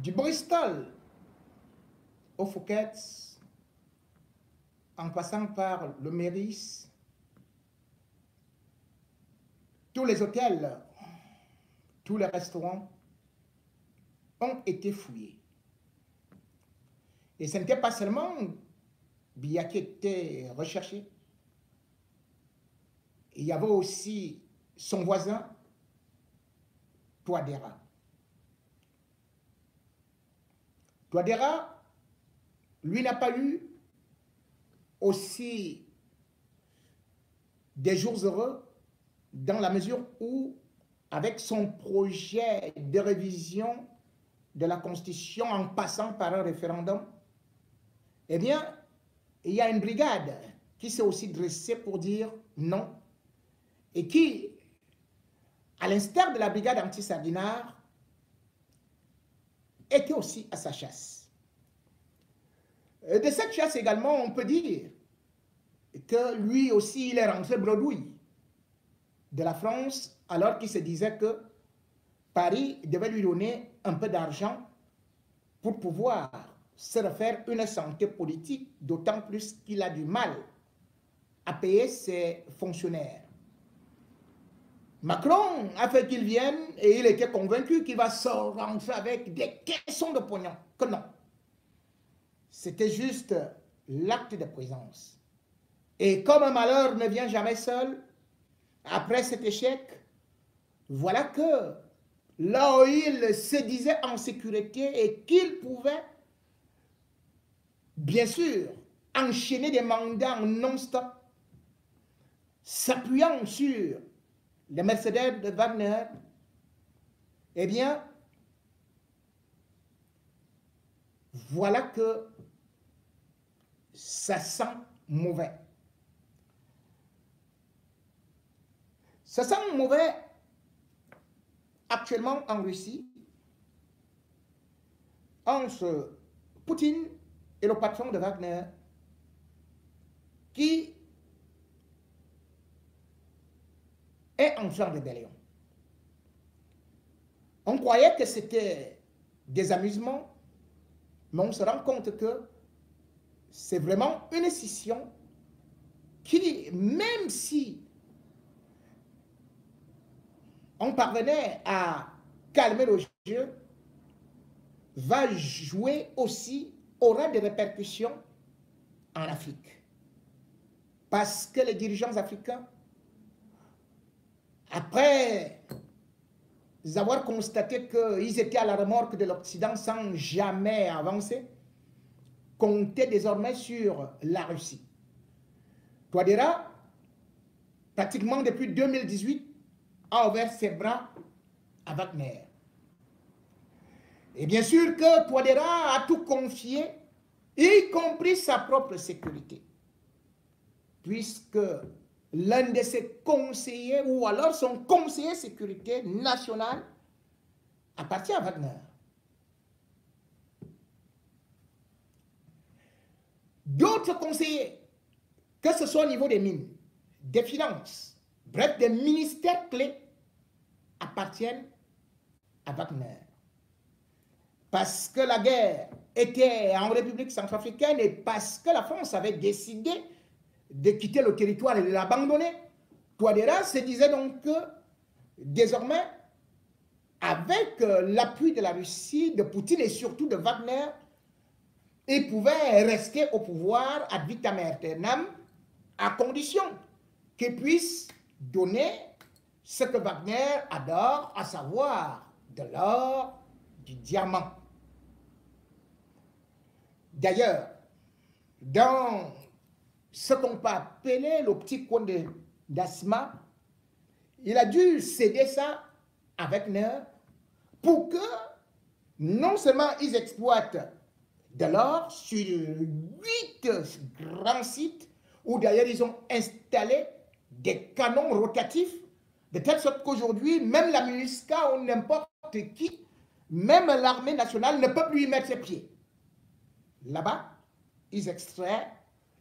Du Bristol au Phuket, en passant par le Méris, tous les hôtels, tous les restaurants ont été fouillés. Et ce n'était pas seulement Biya qui était recherché, il y avait aussi son voisin, Touadéra. Touadéra, lui, n'a pas eu aussi des jours heureux dans la mesure où, avec son projet de révision de la Constitution en passant par un référendum, eh bien, il y a une brigade qui s'est aussi dressée pour dire non et qui, à l'instar de la brigade anti-Sardinard, était aussi à sa chasse. De cette chasse également, on peut dire que lui aussi, il est rentré bredouille de la France alors qu'il se disait que Paris devait lui donner un peu d'argent pour pouvoir se refaire une santé politique, d'autant plus qu'il a du mal à payer ses fonctionnaires. Macron a fait qu'il vienne et il était convaincu qu'il va se rentrer avec des caissons de pognon. Que non. C'était juste l'acte de présence. Et comme un malheur ne vient jamais seul, après cet échec, voilà que là où il se disait en sécurité et qu'il pouvait, bien sûr, enchaîner des mandats non-stop, s'appuyant sur les Mercedes de Wagner, eh bien, voilà que ça sent mauvais. Ça sent mauvais actuellement en Russie entre Poutine et le patron de Wagner qui est entré en rébellion. On croyait que c'était des amusements, mais on se rend compte que c'est vraiment une scission qui, même si on parvenait à calmer le jeu, va jouer aussi, aura des répercussions en Afrique. Parce que les dirigeants africains, après avoir constaté qu'ils étaient à la remorque de l'Occident sans jamais avancer, comptaient désormais sur la Russie. Touadéra, pratiquement depuis 2018, a ouvert ses bras à Wagner. Et bien sûr que Touadéra a tout confié, y compris sa propre sécurité. Puisque l'un de ses conseillers, ou alors son conseiller sécurité nationale, appartient à Wagner. D'autres conseillers, que ce soit au niveau des mines, des finances, bref, des ministères clés, appartiennent à Wagner. Parce que la guerre était en République centrafricaine et parce que la France avait décidé de quitter le territoire et de l'abandonner, Touadéra se disait donc que désormais, avec l'appui de la Russie, de Poutine et surtout de Wagner, il pouvait rester au pouvoir ad vitam aeternam à condition qu'il puisse donner ce que Wagner adore, à savoir de l'or, du diamant. D'ailleurs, dans ce qu'on peut appeler le petit coin d'Asma, il a dû céder ça à Wagner pour que non seulement ils exploitent de l'or sur 8 grands sites où d'ailleurs ils ont installé des canons rotatifs de telle sorte qu'aujourd'hui, même la MINUSCA ou n'importe qui, même l'armée nationale ne peut plus y mettre ses pieds. Là-bas, ils extraient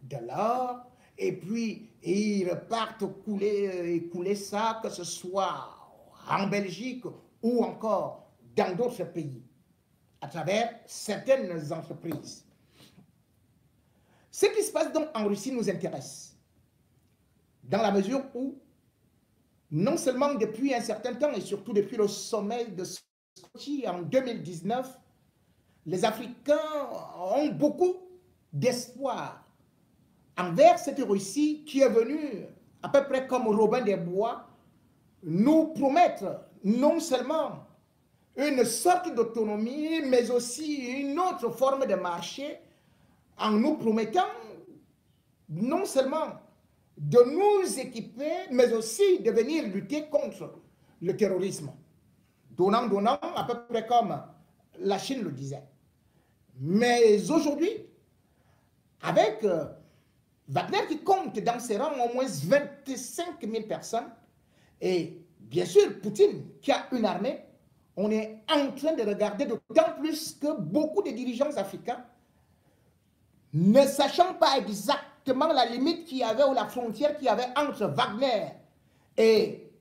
de l'or et puis ils repartent couler ça, que ce soit en Belgique ou encore dans d'autres pays. à travers certaines entreprises. Ce qui se passe donc en Russie nous intéresse, dans la mesure où, non seulement depuis un certain temps, et surtout depuis le sommet de Sochi en 2019, les Africains ont beaucoup d'espoir envers cette Russie qui est venue, à peu près comme Robin des Bois, nous promettre non seulement une sorte d'autonomie, mais aussi une autre forme de marché, en nous promettant non seulement de nous équiper, mais aussi de venir lutter contre le terrorisme. Donnant, à peu près comme la Chine le disait. Mais aujourd'hui, avec Wagner qui compte dans ses rangs au moins 25 000 personnes, et bien sûr Poutine qui a une armée, on est en train de regarder d'autant plus que beaucoup de dirigeants africains, ne sachant pas exactement la limite qu'il y avait ou la frontière qu'il y avait entre Wagner et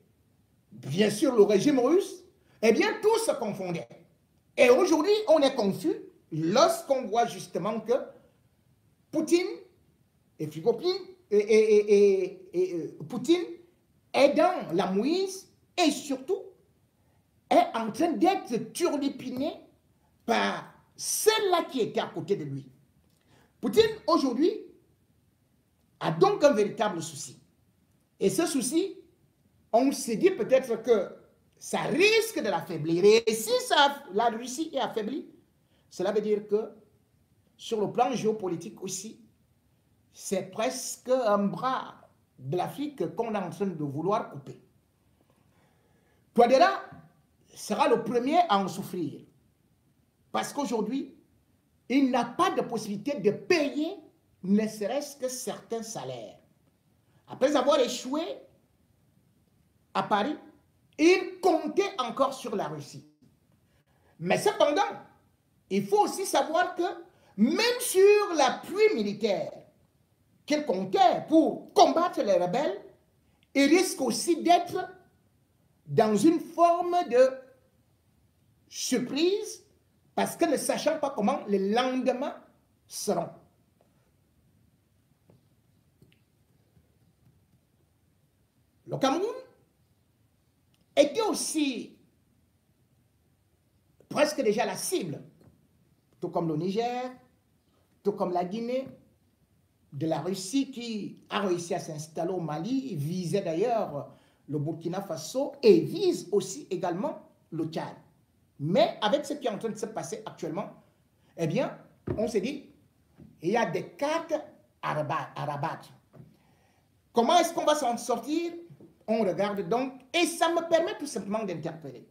bien sûr le régime russe, eh bien tout se confondait. Et aujourd'hui, on est confus lorsqu'on voit justement que Poutine et Poutine est dans la mouise et surtout est en train d'être turlupiné par celle-là qui était à côté de lui. Poutine, aujourd'hui, a donc un véritable souci. Et ce souci, on se dit peut-être que ça risque de l'affaiblir. Et si la Russie est affaiblie, cela veut dire que sur le plan géopolitique aussi, c'est presque un bras de l'Afrique qu'on est en train de vouloir couper. Touadéra sera le premier à en souffrir. Parce qu'aujourd'hui, il n'a pas de possibilité de payer ne serait-ce que certains salaires. Après avoir échoué à Paris, il comptait encore sur la Russie. Mais cependant, il faut aussi savoir que même sur l'appui militaire qu'il comptait pour combattre les rebelles, il risque aussi d'être dans une forme de surprise parce que ne sachant pas comment les lendemains seront. Le Cameroun était aussi presque déjà la cible, tout comme le Niger, tout comme la Guinée, de la Russie qui a réussi à s'installer au Mali, visait d'ailleurs le Burkina Faso et vise aussi également le Tchad. Mais avec ce qui est en train de se passer actuellement, eh bien, on s'est dit, il y a des cartes à rabattre. Comment est-ce qu'on va s'en sortir? On regarde donc, et ça me permet tout simplement d'interpeller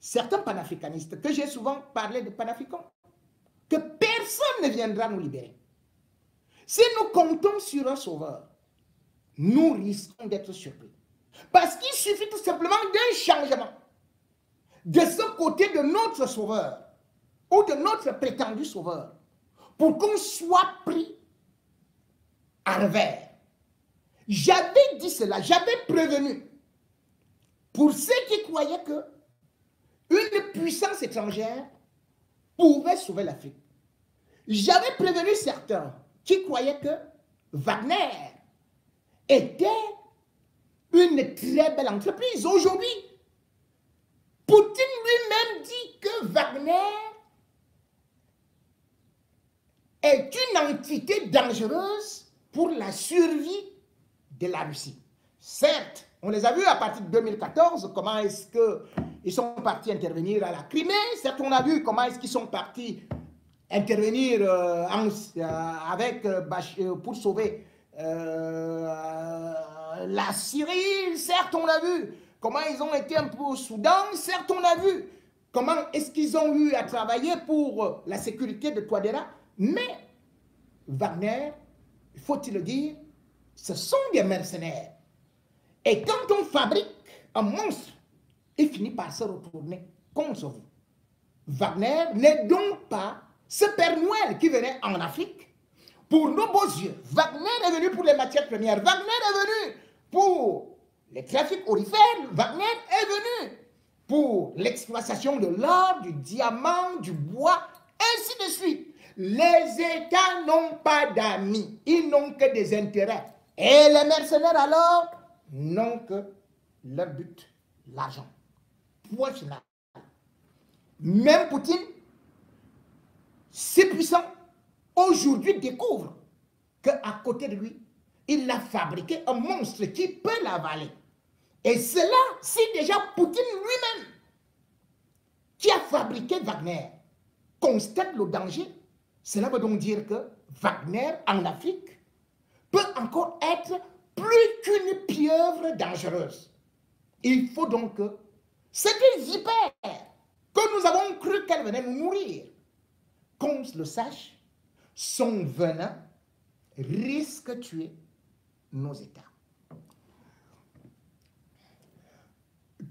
certains panafricanistes, que j'ai souvent parlé de panafricains, que personne ne viendra nous libérer. Si nous comptons sur un sauveur, nous risquons d'être surpris. Parce qu'il suffit tout simplement d'un changement de ce côté de notre sauveur ou de notre prétendu sauveur pour qu'on soit pris à revers. J'avais dit cela, j'avais prévenu pour ceux qui croyaient que une puissance étrangère pouvait sauver l'Afrique. J'avais prévenu certains qui croyaient que Wagner était une très belle entreprise. Aujourd'hui, Poutine lui-même dit que Wagner est une entité dangereuse pour la survie de la Russie. Certes, on les a vus à partir de 2014, comment est-ce qu'ils sont partis intervenir à la Crimée. Certes, on a vu comment est-ce qu'ils sont partis intervenir pour sauver la Syrie. Certes, on a vu comment ils ont été un peu au Soudan. Certes, on a vu comment est-ce qu'ils ont eu à travailler pour la sécurité de Touadéra. Mais Wagner, faut-il le dire, ce sont des mercenaires. Et quand on fabrique un monstre, il finit par se retourner contre vous. Wagner n'est donc pas ce Père Noël qui venait en Afrique pour nos beaux yeux. Wagner est venu pour les matières premières. Wagner est venu pour les trafics aurifères. Wagner est venu pour l'exploitation de l'or, du diamant, du bois, ainsi de suite. Les États n'ont pas d'amis, ils n'ont que des intérêts. Et les mercenaires alors n'ont que leur but, l'argent. Point final. Même Poutine, si puissant, aujourd'hui découvre qu'à côté de lui, il a fabriqué un monstre qui peut l'avaler. Et cela, si déjà Poutine lui-même, qui a fabriqué Wagner, constate le danger, cela veut donc dire que Wagner, en Afrique, peut encore être plus qu'une pieuvre dangereuse. Il faut donc que cette vipère que nous avons cru qu'elle venait nous nourrir, qu'on le sache, son venin risque de tuer nos États.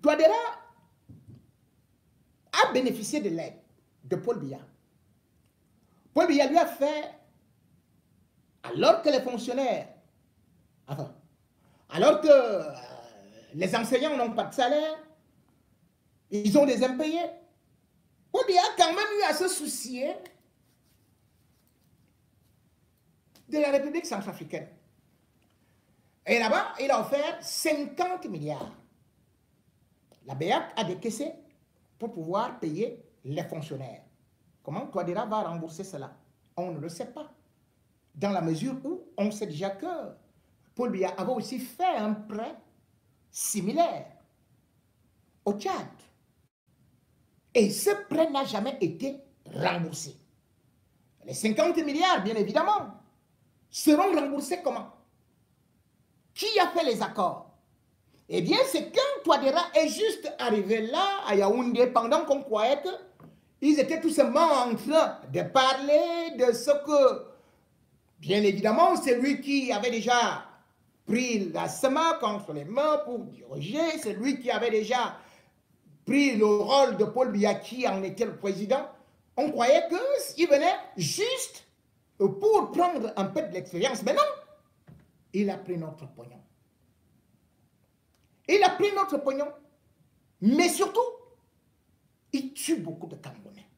Touadéra a bénéficié de l'aide de Paul Biya. Paul Biya lui a fait, alors que les fonctionnaires, enfin, alors que les enseignants n'ont pas de salaire, ils ont des impayés, Paul Biya a quand même eu à se soucier de la République centrafricaine. Et là-bas, il a offert 50 milliards. La BEAC a décaissé pour pouvoir payer les fonctionnaires. Comment Touadéra va rembourser cela? On ne le sait pas. Dans la mesure où on sait déjà que Paul Biya avait aussi fait un prêt similaire au Tchad. Et ce prêt n'a jamais été remboursé. Les 50 milliards, bien évidemment, seront remboursés comment? Qui a fait les accords? Eh bien, c'est quand Touadéra est juste arrivé là, à Yaoundé, pendant qu'on croyait qu'ils étaient tout simplement en train de parler de ce que, bien évidemment, c'est lui qui avait déjà pris la SEMA contre les mains pour diriger, c'est lui qui avait déjà pris le rôle de Paul Biya qui en était le président. On croyait qu'il venait juste pour prendre un peu de l'expérience. Mais non, il a pris notre pognon. Il a pris notre pognon, mais surtout, il tue beaucoup de Camerounais.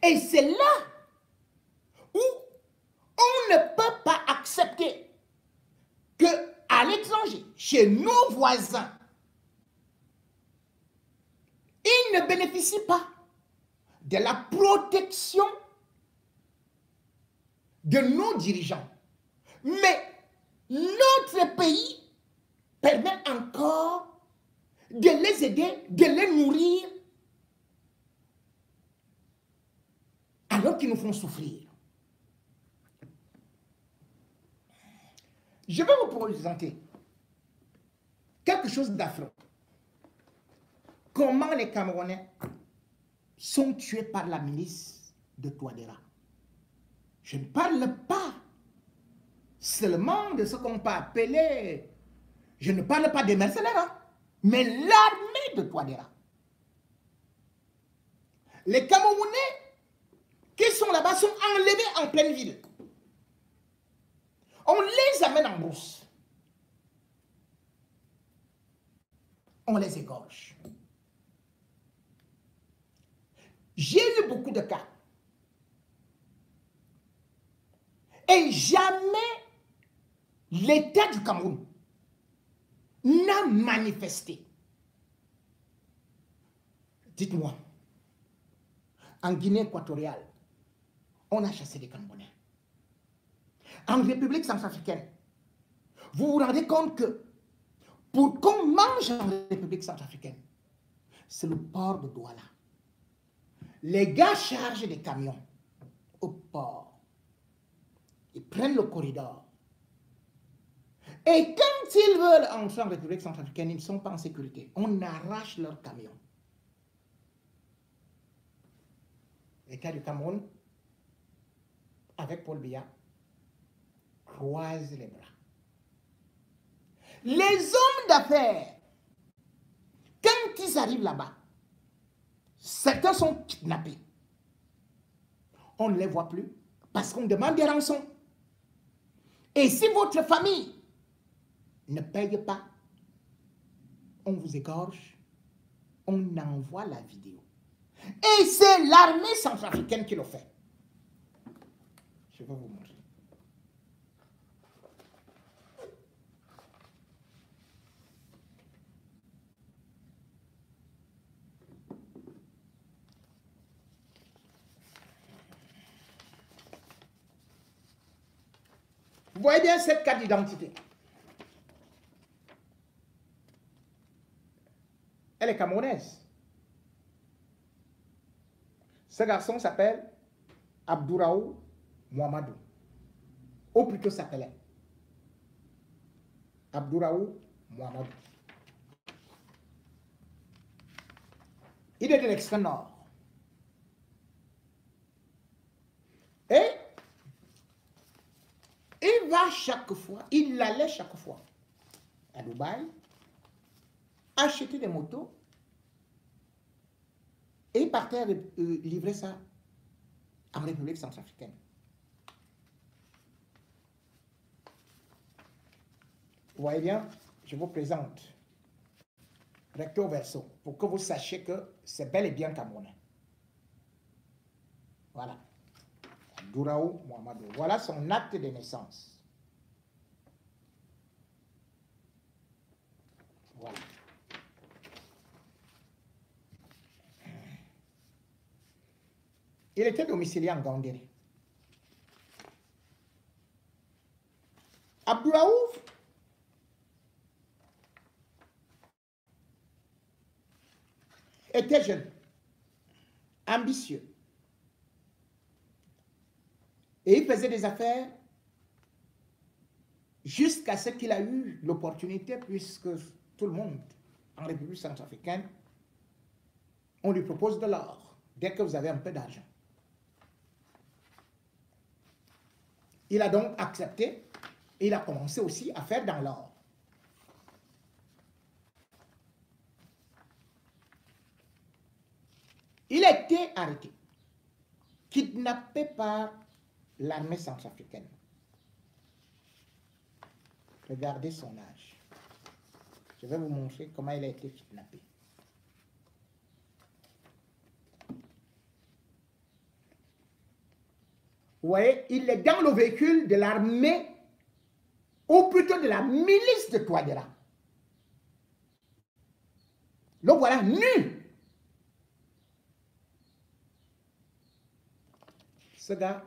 Et c'est là où on ne peut pas accepter qu'à l'étranger, chez nos voisins, ils ne bénéficient pas de la protection de nos dirigeants. Mais notre pays permet encore de les aider, de les nourrir, alors qu'ils nous font souffrir. Je vais vous présenter quelque chose d'affreux. Comment les Camerounais sont tués par la milice de Touadéra. Je ne parle pas seulement de ce qu'on peut appeler, je ne parle pas des mercenaires, hein, mais l'armée de Touadéra. Les Camerounais qui sont là-bas sont enlevés en pleine ville. On les amène en brousse. On les égorge. J'ai eu beaucoup de cas. Et jamais l'État du Cameroun n'a manifesté. Dites-moi, en Guinée équatoriale, on a chassé des Camerounais. En République centrafricaine, vous vous rendez compte que pour qu'on mange en République centrafricaine, c'est le port de Douala. Les gars chargent des camions au port. Ils prennent le corridor. Et quand ils veulent entrer en République centrafricaine, ils ne sont pas en sécurité. On arrache leurs camions. L'État du Cameroun, avec Paul Biya, croise les bras. Les hommes d'affaires, quand ils arrivent là-bas, certains sont kidnappés. On ne les voit plus parce qu'on demande des rançons. Et si votre famille ne paye pas, on vous égorge, on envoie la vidéo. Et c'est l'armée centrafricaine qui le fait. Je vais vous montrer. Vous voyez bien cette carte d'identité. Elle est camerounaise. Ce garçon s'appelle Abdouraou Mohamedou. Ou plutôt s'appelait Abdouraou Mohamedou. Il est de l'extrême nord. Et il va chaque fois, il allait chaque fois à Dubaï, acheter des motos et il partait livrer ça en République centrafricaine. Vous voyez bien, je vous présente recto verso pour que vous sachiez que c'est bel et bien camerounais. Voilà. Abdouraou Mohamedou. Voilà son acte de naissance. Voilà. Il était domicilié en Gandéré. Abdouraou était jeune, ambitieux. Et il faisait des affaires jusqu'à ce qu'il a eu l'opportunité, puisque tout le monde en République centrafricaine, on lui propose de l'or dès que vous avez un peu d'argent. Il a donc accepté et il a commencé aussi à faire dans l'or. Il a été arrêté, kidnappé par l'armée centrafricaine. Regardez son âge. Je vais vous montrer comment il a été kidnappé. Vous voyez, il est dans le véhicule de l'armée, ou plutôt de la milice de Touadéra. Le voilà nu. Ce gars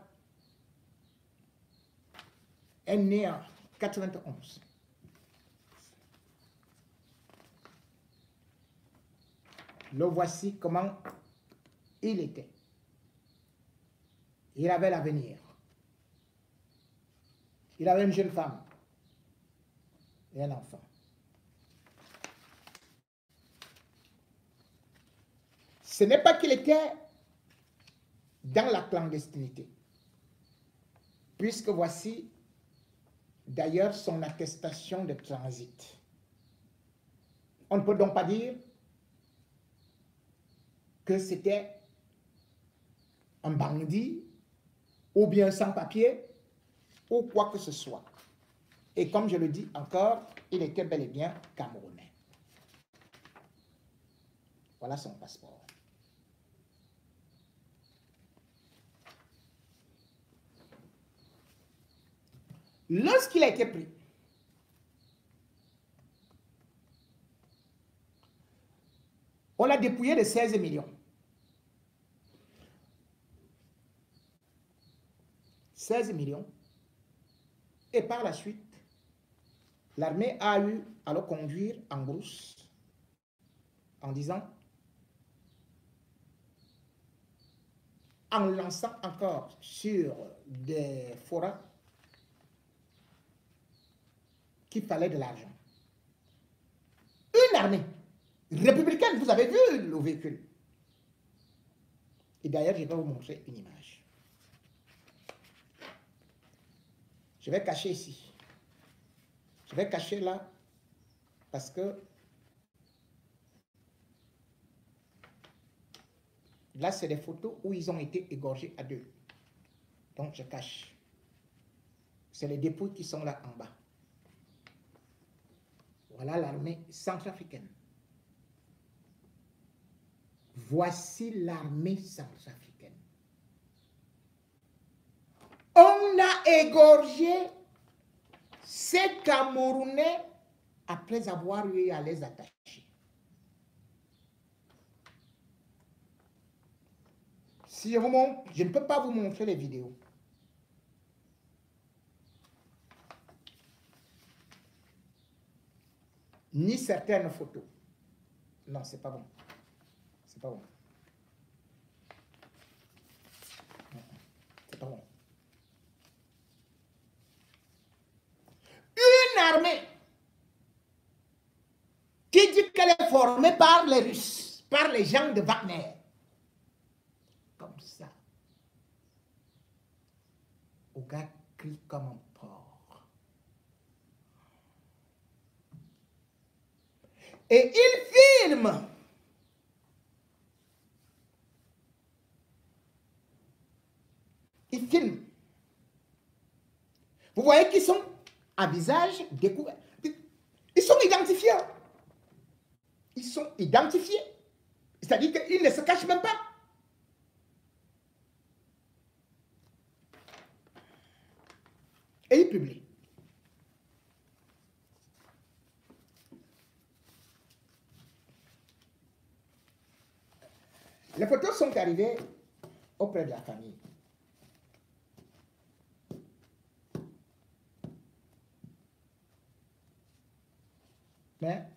est né en 91. Le voici comment il était. Il avait l'avenir. Il avait une jeune femme et un enfant. Ce n'est pas qu'il était dans la clandestinité, puisque voici d'ailleurs son attestation de transit. On ne peut donc pas dire que c'était un bandit ou bien sans papier ou quoi que ce soit. Et comme je le dis encore, il était bel et bien camerounais. Voilà son passeport. Lorsqu'il a été pris, on l'a dépouillé de 16 millions. 16 millions. Et par la suite, l'armée a eu à le conduire en brousse en disant, en lançant encore sur des forats qu'il fallait de l'argent. Une armée républicaine, vous avez vu le véhicule. Et d'ailleurs, je vais vous montrer une image. Je vais cacher ici. Je vais cacher là parce que là, c'est des photos où ils ont été égorgés à deux. Donc, je cache. C'est les dépouilles qui sont là en bas. Voilà l'armée centrafricaine. Voici l'armée centrafricaine. On a égorgé ces Camerounais après avoir eu à les attacher. Si je vous montre, je ne peux pas vous montrer les vidéos. Ni certaines photos. Non, c'est pas bon. C'est pas bon. C'est pas bon. Une armée qui dit qu'elle est formée par les Russes, par les gens de Wagner. Comme ça. Au gars crie comme un porc. Et il filme. Il filme. Vous voyez qu'ils sont à visage découvert. Ils sont identifiés. Ils sont identifiés. C'est-à-dire qu'ils ne se cachent même pas. Et ils publient. Les photos sont arrivées auprès de la famille. Mais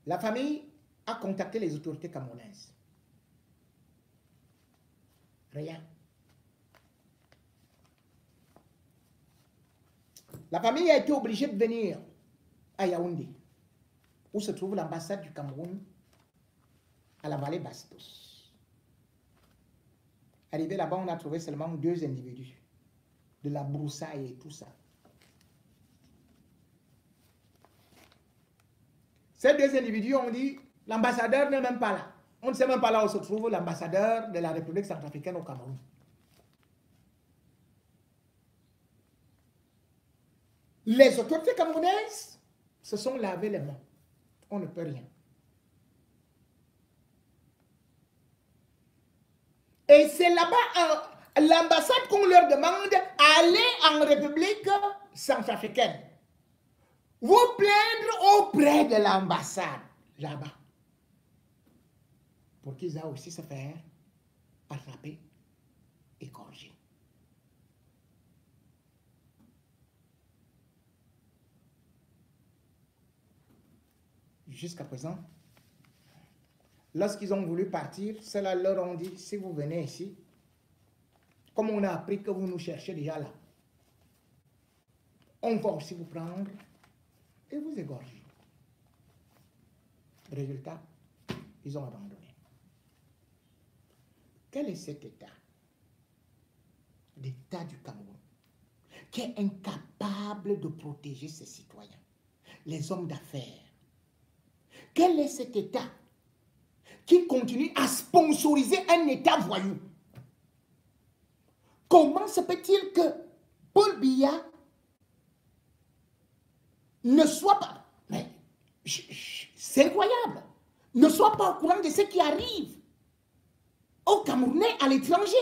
la famille a contacté les autorités camerounaises. Rien. La famille a été obligée de venir à Yaoundé, où se trouve l'ambassade du Cameroun à la vallée Bastos. Arrivé là-bas, on a trouvé seulement 2 individus, de la broussaille et tout ça. Ces 2 individus ont dit, l'ambassadeur n'est même pas là. On ne sait même pas là où se trouve l'ambassadeur de la République centrafricaine au Cameroun. Les autorités camerounaises se sont lavé les mains. On ne peut rien. Et c'est là-bas, l'ambassade qu'on leur demande, allez en République centrafricaine. Vous plaindre auprès de l'ambassade, là-bas. Pour qu'ils aient aussi se faire attraper et corriger. Jusqu'à présent, lorsqu'ils ont voulu partir, ceux-là leur ont dit, si vous venez ici, comme on a appris que vous nous cherchez déjà là, on va aussi vous prendre et vous égorger. Résultat, ils ont abandonné. Quel est cet État? L'État du Cameroun, qui est incapable de protéger ses citoyens, les hommes d'affaires. Quel est cet État qui continue à sponsoriser un État voyou? Comment se peut-il que Paul Biya ne soit pas, mais c'est incroyable, ne soit pas au courant de ce qui arrive aux Camerounais à l'étranger?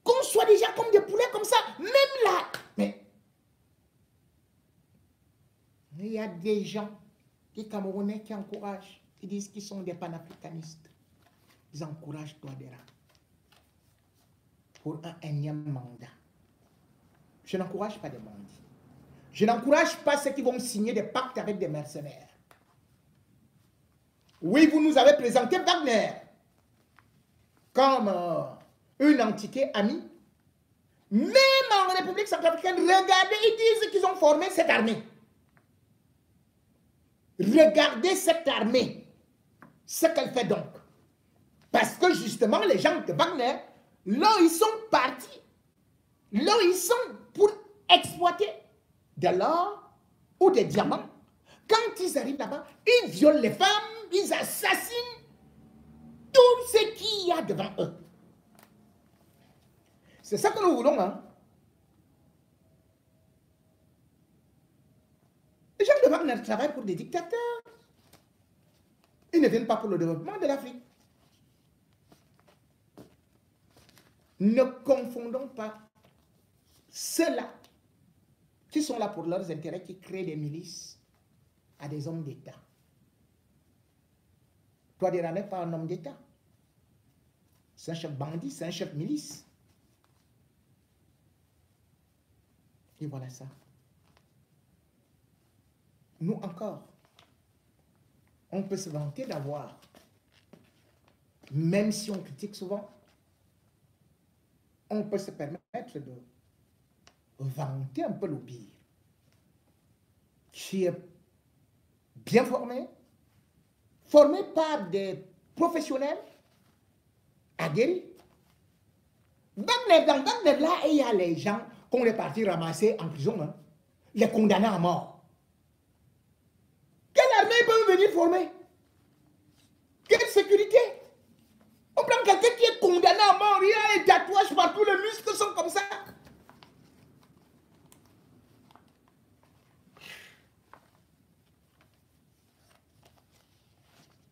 Qu'on soit déjà comme des poulets comme ça, même là. Mais il y a des gens, des Camerounais qui encouragent, qui disent qu'ils sont des panafricanistes. Ils encouragent Touadéra pour un énième mandat. Je n'encourage pas des bandits. Je n'encourage pas ceux qui vont signer des pactes avec des mercenaires. Oui, vous nous avez présenté Wagner comme une entité amie. Même en République centrafricaine, regardez, ils disent qu'ils ont formé cette armée. Regardez cette armée, ce qu'elle fait donc. Parce que justement, les gens de Wagner, là ils sont partis, là ils sont pour exploiter de l'or ou des diamants. Quand ils arrivent là-bas, ils violent les femmes, ils assassinent tout ce qu'il y a devant eux. C'est ça que nous voulons, hein. travaillent pour des dictateurs. Ils ne viennent pas pour le développement de l'Afrique. Ne confondons pas ceux-là qui sont là pour leurs intérêts, qui créent des milices à des hommes d'État. Touadéra n'est pas un homme d'État. C'est un chef bandit, c'est un chef milice. Et voilà ça. Nous encore, on peut se vanter d'avoir, même si on critique souvent, on peut se permettre de vanter un peu le pire, qui est bien formé par des professionnels aguerris. Dans Wagner, là, il y a les gens qu'on est partis ramasser en prison, hein, les condamnés à mort. Quelle armée peut venir former? Quelle sécurité? On prend quelqu'un qui est condamné à mort, il y a les tatouages partout, les muscles sont comme ça.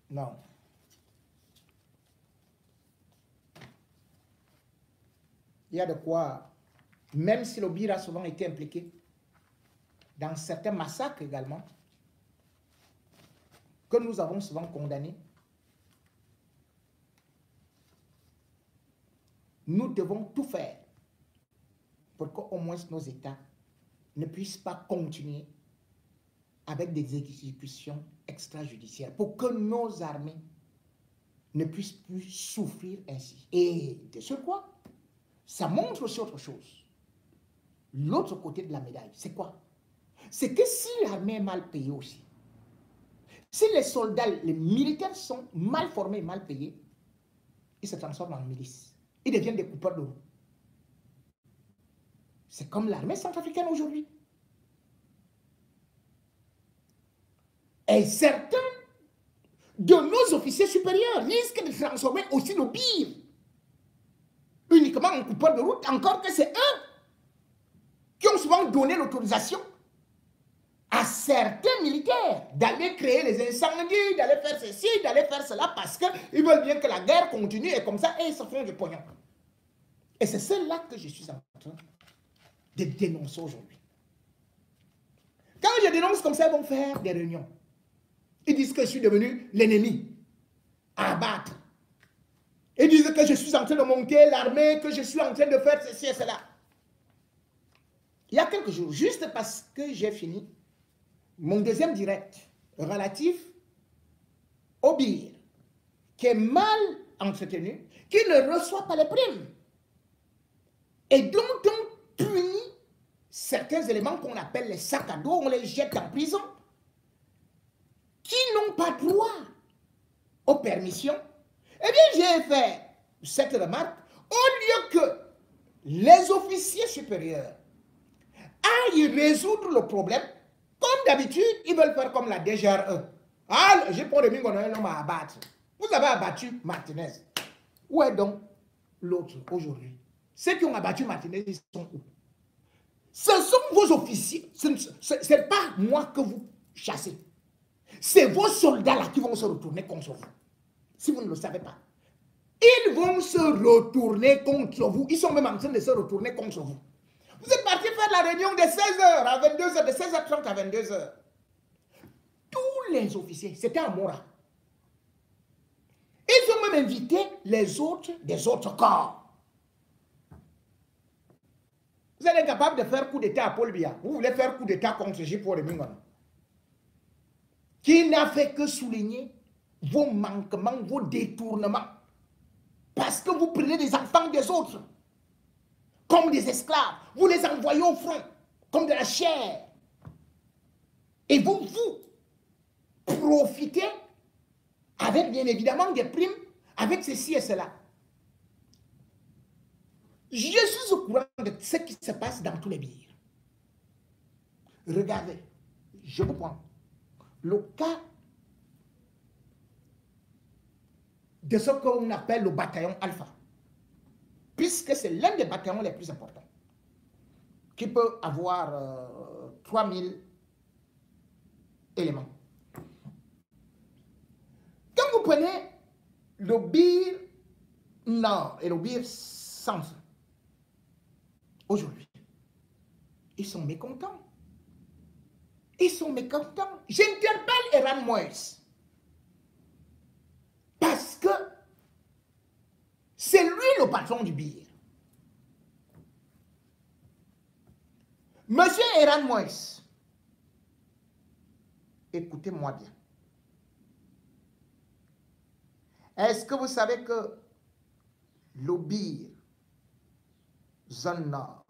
Non. Il y a de quoi, même si le BIR a souvent été impliqué dans certains massacres également, que nous avons souvent condamnés, nous devons tout faire pour qu'au moins nos États ne puissent pas continuer avec des exécutions extrajudiciaires, pour que nos armées ne puissent plus souffrir ainsi. Et de ce quoi, ça montre aussi autre chose. L'autre côté de la médaille, c'est quoi? C'est que si l'armée est mal payée aussi, si les soldats, les militaires sont mal formés, mal payés, ils se transforment en milices. Ils deviennent des coupeurs de roue. C'est comme l'armée centrafricaine aujourd'hui. Et certains de nos officiers supérieurs risquent de transformer aussi le pire uniquement en coupeurs de route, encore que c'est eux qui ont souvent donné l'autorisation à certains militaires d'aller créer les incendies, d'aller faire ceci, d'aller faire cela, parce qu'ils veulent bien que la guerre continue, et comme ça, ils se font du pognon. Et c'est cela que je suis en train de dénoncer aujourd'hui. Quand je dénonce comme ça, ils vont faire des réunions. Ils disent que je suis devenu l'ennemi à abattre. Ils disent que je suis en train de monter l'armée, que je suis en train de faire ceci et cela. Il y a quelques jours, juste parce que j'ai fini mon deuxième direct relatif au BIR, qui est mal entretenu, qui ne reçoit pas les primes, et dont on punit certains éléments qu'on appelle les sacs à dos, on les jette en prison, qui n'ont pas droit aux permissions. Eh bien, j'ai fait cette remarque, au lieu que les officiers supérieurs aillent résoudre le problème, comme d'habitude, ils veulent faire comme la DGRE. Ah, j'ai pas de on a un homme à abattre. Vous avez abattu Martinez. Où est donc l'autre aujourd'hui? Ceux qui ont abattu Martinez, ils sont où? Ce sont vos officiers. Ce n'est pas moi que vous chassez. C'est vos soldats-là qui vont se retourner contre vous. Si vous ne le savez pas. Ils vont se retourner contre vous. Ils sont même en train de se retourner contre vous. Vous êtes parti faire la réunion de 16h à 22h, de 16h30 à 22h. Tous les officiers, c'était à Mora. Ils ont même invité les autres des autres corps. Vous êtes incapable de faire coup d'État à Paul Biya. Vous voulez faire coup d'État contre J.P. Mingona, qui n'a fait que souligner vos manquements, vos détournements. Parce que vous prenez des enfants des autres comme des esclaves. Vous les envoyez au front comme de la chair. Et vous profitez avec bien évidemment des primes, avec ceci et cela. Je suis au courant de ce qui se passe dans tous les birs. Regardez, je vous prends le cas de ce qu'on appelle le bataillon Alpha, puisque c'est l'un des bataillons les plus importants, qui peut avoir 3000 élément. Quand vous prenez le Bir Nord et le Bir Centre, aujourd'hui, ils sont mécontents. Ils sont mécontents. J'interpelle Eran Moïse. Parce que c'est lui le patron du Bir. Monsieur Eran Moïse, écoutez-moi bien. Est-ce que vous savez que le Bir, zone nord,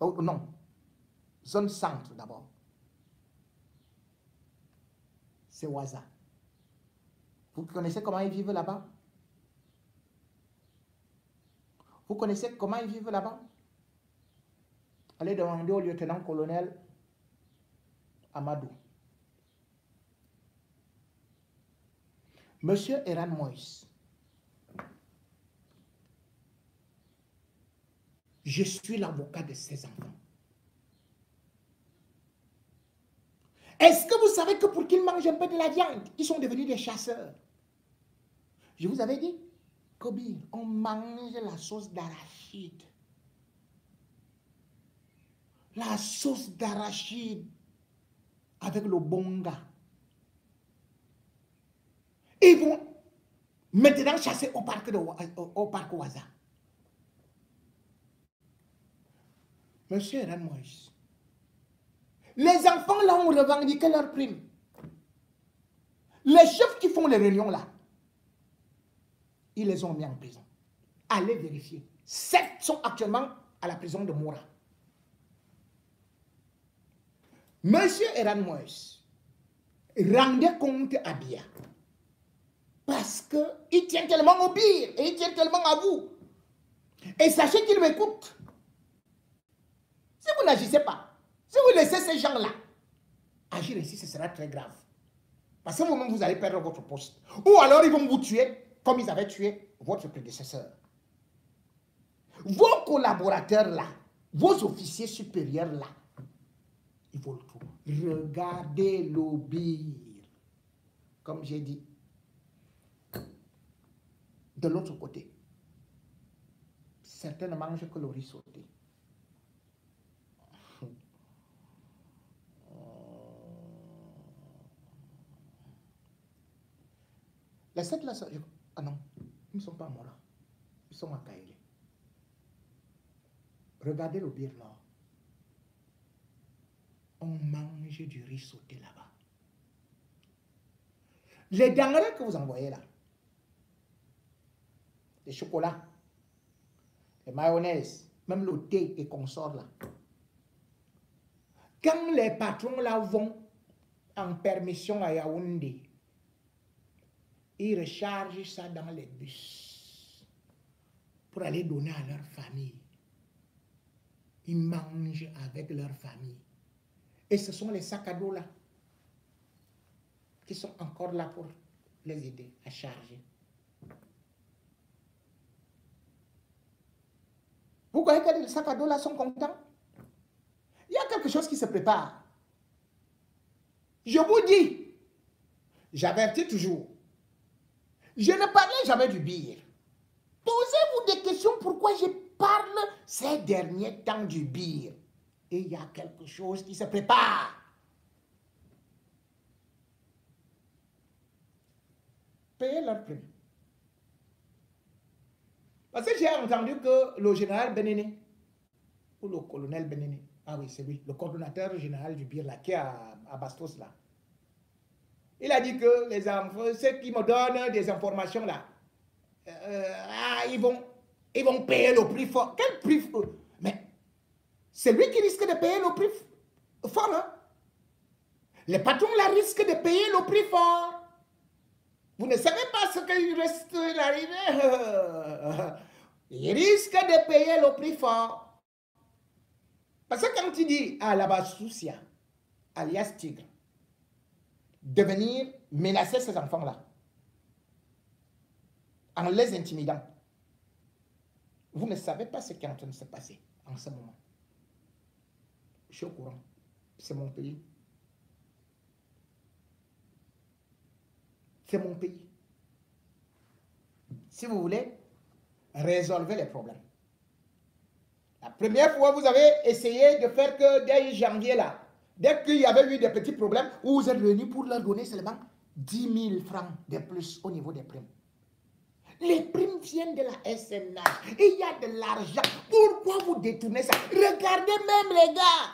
oh non, zone centre d'abord, c'est Ouaza. Vous connaissez comment ils vivent là-bas? Vous connaissez comment ils vivent là-bas? Allez demander au lieutenant-colonel Amadou. Monsieur Eran Moïse, je suis l'avocat de ces enfants. Est-ce que vous savez que pour qu'ils mangent un peu de la viande, ils sont devenus des chasseurs? Je vous avais dit, Kobi, on mange la sauce d'arachide. La sauce d'arachide avec le bonga. Ils vont maintenant chasser au parc Ouaza. Monsieur Eran Moïse, les enfants là ont revendiqué leur prime. Les chefs qui font les réunions là, ils les ont mis en prison. Allez vérifier. 7 sont actuellement à la prison de Moura. Monsieur Eran Moïse, rendez compte à Bia. Parce qu'il tient tellement au Bir et il tient tellement à vous. Et sachez qu'il m'écoute. Si vous n'agissez pas, si vous laissez ces gens-là agir ici, ce sera très grave. Parce que vous-même, vous allez perdre votre poste. Ou alors, ils vont vous tuer comme ils avaient tué votre prédécesseur. Vos collaborateurs-là, vos officiers supérieurs-là, ils veulent tout. Regardez le Bir. Comme j'ai dit, de l'autre côté, certains ne mangent que le riz sauté. Les 7 là, ah non, ils ne sont pas à Mora. Ils sont à Kaélé. Regardez le Bir Nord. On mange du riz sauté là-bas. Les denrées que vous envoyez là, les chocolats, les mayonnaises, même le thé et consorts là. Quand les patrons là vont en permission à Yaoundé, ils rechargent ça dans les bus pour aller donner à leur famille. Ils mangent avec leur famille. Et ce sont les sacs à dos là qui sont encore là pour les aider à charger. Vous voyez que les sacs à dos là sont contents? Il y a quelque chose qui se prépare. Je vous dis, j'avertis toujours, je ne parlais jamais du Bir. Posez-vous des questions pourquoi je parle ces derniers temps du Bir. Et il y a quelque chose qui se prépare. Payez leur prime. Parce que j'ai entendu que le général Bénéné, ou le colonel Bénéné, ah oui, c'est lui, le coordonnateur général du Bir, là, qui est à Bastos, là. Il a dit que les enfants, ceux qui me donnent des informations, là, ils vont payer le prix fort. Quel prix fort? Mais c'est lui qui risque de payer le prix fort, hein? Les patrons, là, risquent de payer le prix fort. Vous ne savez pas ce qu'il reste d'arriver. Ils risquent de payer le prix fort. Parce que quand il dit à la Bassousia, alias Tigre, de venir menacer ces enfants-là, en les intimidant, vous ne savez pas ce qui est en train de se passer en ce moment. Je suis au courant. C'est mon pays. C'est mon pays. Si vous voulez, résolvez les problèmes. La première fois, vous avez essayé de faire que dès janvier, là, dès qu'il y avait eu des petits problèmes, vous êtes venu pour leur donner seulement 10 000 francs de plus au niveau des primes. Les primes viennent de la SNH. Et il y a de l'argent. Pourquoi vous détournez ça? Regardez même les gars.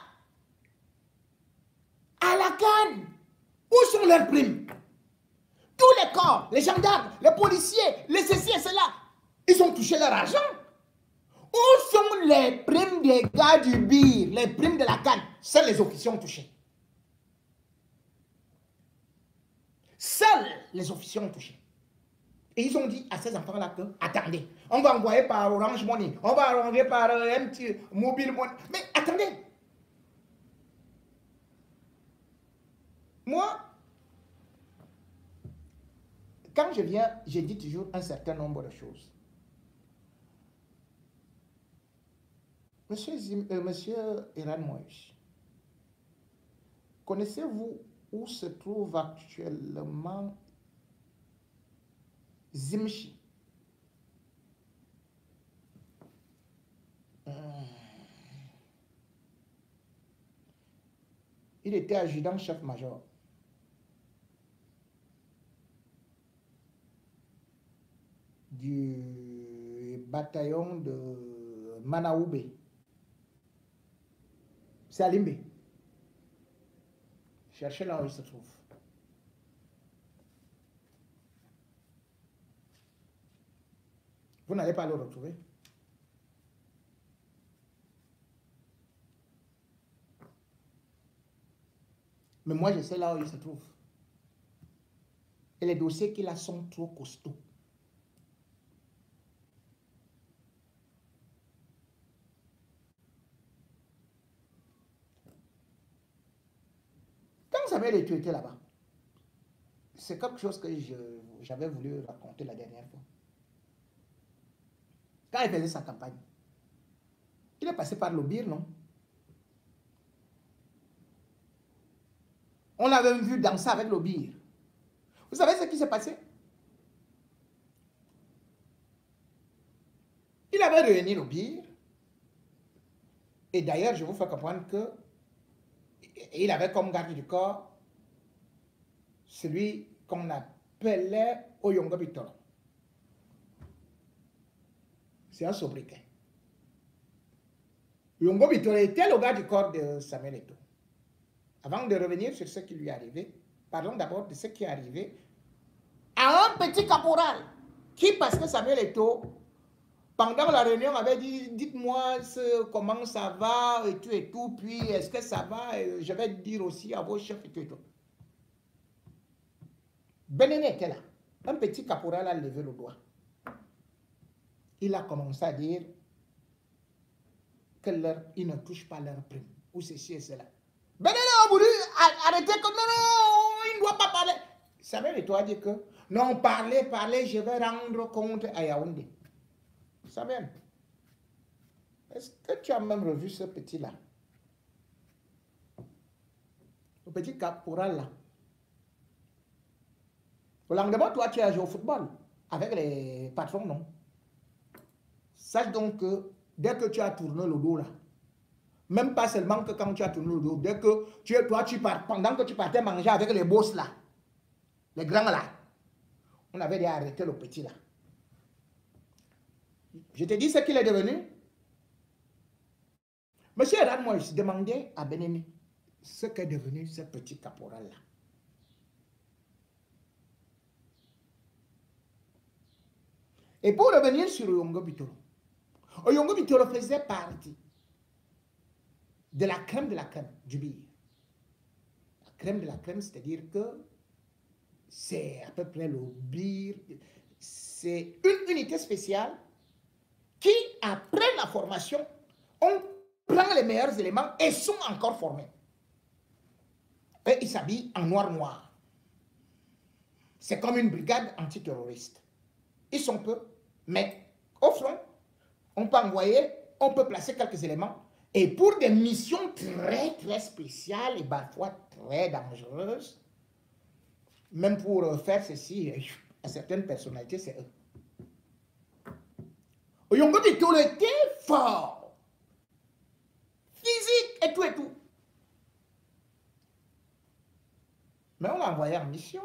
À la CAN. Où sont leurs primes? Tous les corps, les gendarmes, les policiers, les ceci et cela, ils ont touché leur argent. Où sont les primes des gars du BIR, les primes de la CAN? Seuls les officiers ont touché. Seuls les officiers ont touché. Et ils ont dit à ces enfants-là que, attendez, on va envoyer par Orange Money, on va envoyer par MT, Mobile Money. Mais attendez. Moi, quand je viens, je dis toujours un certain nombre de choses. Monsieur Iran Moïse, connaissez-vous où se trouve actuellement Zimchi? Il était adjudant-chef-major. Du bataillon de Manaoube. C'est à Limbe. Cherchez là où il se trouve. Vous n'allez pas le retrouver. Mais moi, je sais là où il se trouve. Et les dossiers qu'il a sont trop costauds. Quand Samuel Eto'o était là-bas, c'est quelque chose que j'avais voulu raconter la dernière fois. Quand il faisait sa campagne, il est passé par le BIR, non? On l'avait vu danser avec le BIR. Vous savez ce qui s'est passé? Il avait réuni le BIR. Et d'ailleurs, je vous fais comprendre que il avait comme garde du corps celui qu'on appelait Oyongo Bitoro. C'est un sobriquet. Oyongo Bitoro était le garde du corps de Samuel Eto'o. Avant de revenir sur ce qui lui est arrivé, parlons d'abord de ce qui est arrivé à un petit caporal qui, parce que Samuel Eto'o, pendant la réunion, avait dit, dites-moi comment ça va et tout, puis est-ce que ça va, et je vais dire aussi à vos chefs et tout. Benéné était là. Un petit caporal a levé le doigt. Il a commencé à dire qu'ils ne touchent pas leur prime, ou ceci et cela. Benéné a voulu arrêter que non, il ne doit pas parler. Samuel Eto'o a dit que non, parlez, je vais rendre compte à Yaoundé. Samuel, est-ce que tu as même revu ce petit-là? Le petit caporal là. Au lendemain, toi, tu as joué au football avec les patrons, non? Sache donc que dès que tu as tourné le dos là, même pas seulement que quand tu as tourné le dos, dès que toi, pendant que tu partais manger avec les boss là, les grands là, on avait déjà arrêté le petit là. Je te dis ce qu'il est devenu. Monsieur Iran Moïse demandait à Benéné ce qu'est devenu ce petit caporal là. Et pour revenir sur Oyongo Bitoro, Oyongo Bitoro faisait partie de la crème du BIR. La crème de la crème, c'est-à-dire que c'est à peu près le BIR, c'est une unité spéciale qui, après la formation, on prend les meilleurs éléments et sont encore formés. Et ils s'habillent en noir. C'est comme une brigade antiterroriste. Ils sont peu, mais au front, on peut envoyer, on peut placer quelques éléments. Et pour des missions très spéciales et parfois très dangereuses, Même pour faire ceci, à certaines personnalités, c'est eux. Oyongo Bitolo était fort. Physique et tout et tout. Mais on l'a envoyé en mission.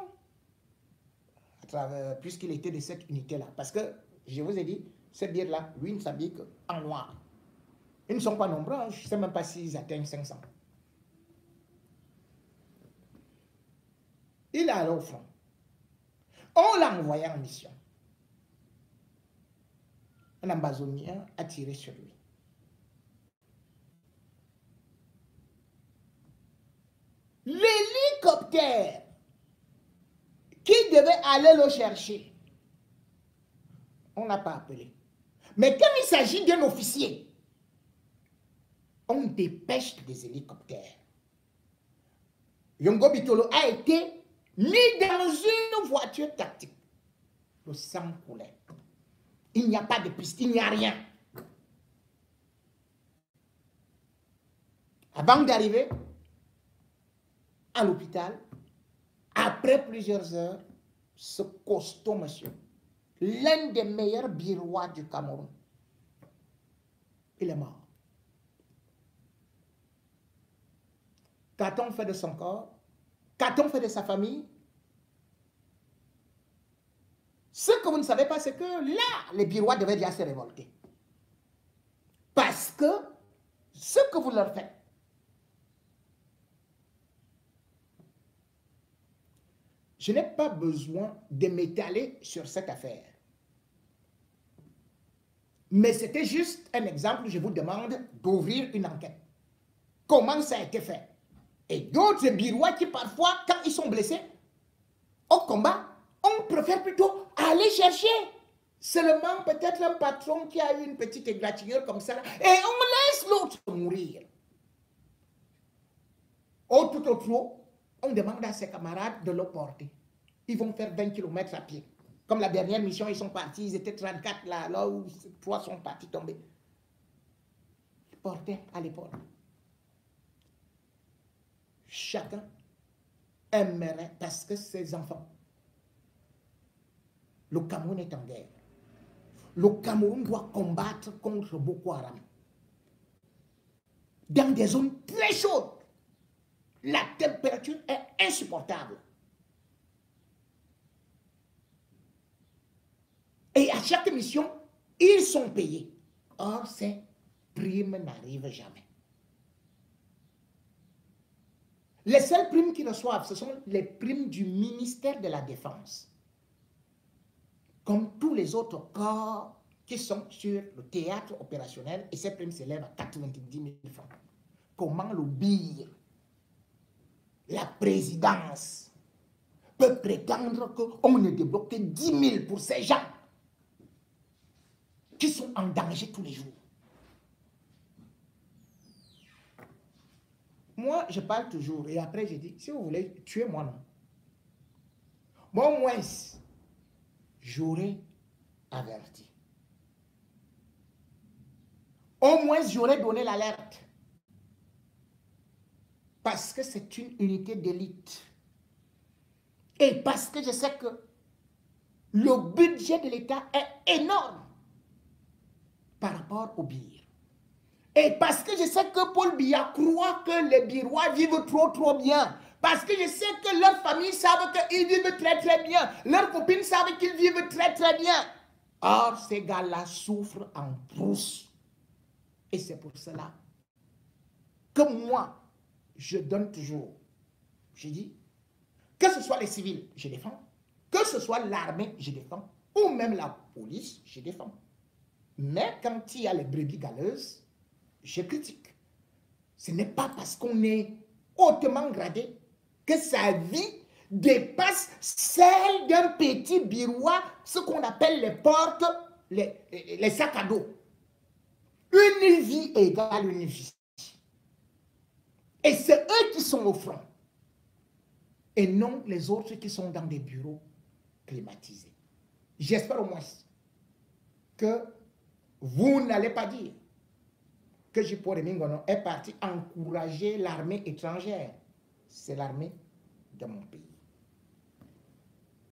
À travers, puisqu'il était de cette unité-là. Parce que, je vous ai dit, ces bières-là, lui, ne s'habille qu'en noir. Ils ne sont pas nombreux, hein. Je ne sais même pas s'ils atteignent 500. Il est allé au front. On l'a envoyé en mission. Un ambazonien a tiré sur lui. L'hélicoptère qui devait aller le chercher, on n'a pas appelé. Mais quand il s'agit d'un officier, on dépêche des hélicoptères. Yongo Bitolo a été mis dans une voiture tactique. Le sang coulait. Il n'y a pas de piste, il n'y a rien. Avant d'arriver à l'hôpital, après plusieurs heures, ce costaud monsieur, l'un des meilleurs birois du Cameroun, il est mort. Qu'a-t-on fait de son corps? Qu'a-t-on fait de sa famille? Ce que vous ne savez pas, c'est que là, les birois devaient déjà se révolter. Parce que ce que vous leur faites, je n'ai pas besoin de m'étaler sur cette affaire. Mais c'était juste un exemple, je vous demande d'ouvrir une enquête. Comment ça a été fait? Et d'autres birois qui parfois, quand ils sont blessés au combat, on préfère plutôt aller chercher seulement peut-être un patron qui a eu une petite égratignure comme ça, et on laisse l'autre mourir. Au tout au trop, on demande à ses camarades de le porter. Ils vont faire 20 km à pied. Comme la dernière mission, ils sont partis, ils étaient 34 là où 3 sont partis tomber. Ils portaient à l'épaule. Chacun aimerait, parce que ses enfants, le Cameroun est en guerre. Le Cameroun doit combattre contre Boko Haram. Dans des zones très chaudes, la température est insupportable. Et à chaque mission, ils sont payés. Or, ces primes n'arrivent jamais. Les seules primes qu'ils reçoivent, ce sont les primes du ministère de la Défense. Comme tous les autres corps qui sont sur le théâtre opérationnel, et ces primes s'élèvent à 90 000 francs. Comment l'obéir? La présidence peut prétendre qu'on ne débloque que 10 000 pour ces gens qui sont en danger tous les jours. Moi, je parle toujours et après je dis, si vous voulez, tuez-moi, non. Moi, au moins, j'aurais averti. Au moins, j'aurais donné l'alerte. Parce que c'est une unité d'élite. Et parce que je sais que le budget de l'État est énorme par rapport au BIR. Et parce que je sais que Paul Biya croit que les Birois vivent trop bien. Parce que je sais que leurs familles savent qu'ils vivent très bien. Leurs copines savent qu'ils vivent très bien. Or, ces gars-là souffrent en brousse. Et c'est pour cela que moi, je donne toujours. Je dis, que ce soit les civils, je défends. Que ce soit l'armée, je défends. Ou même la police, je défends. Mais quand il y a les brebis galeuses, je critique. Ce n'est pas parce qu'on est hautement gradé que sa vie dépasse celle d'un petit birois, ce qu'on appelle les portes, les sacs à dos. Une vie égale une vie. Et c'est eux qui sont au front. Et non les autres qui sont dans des bureaux climatisés. J'espère au moins que vous n'allez pas dire que J-Paul Mingono est parti encourager l'armée étrangère. C'est l'armée de mon pays.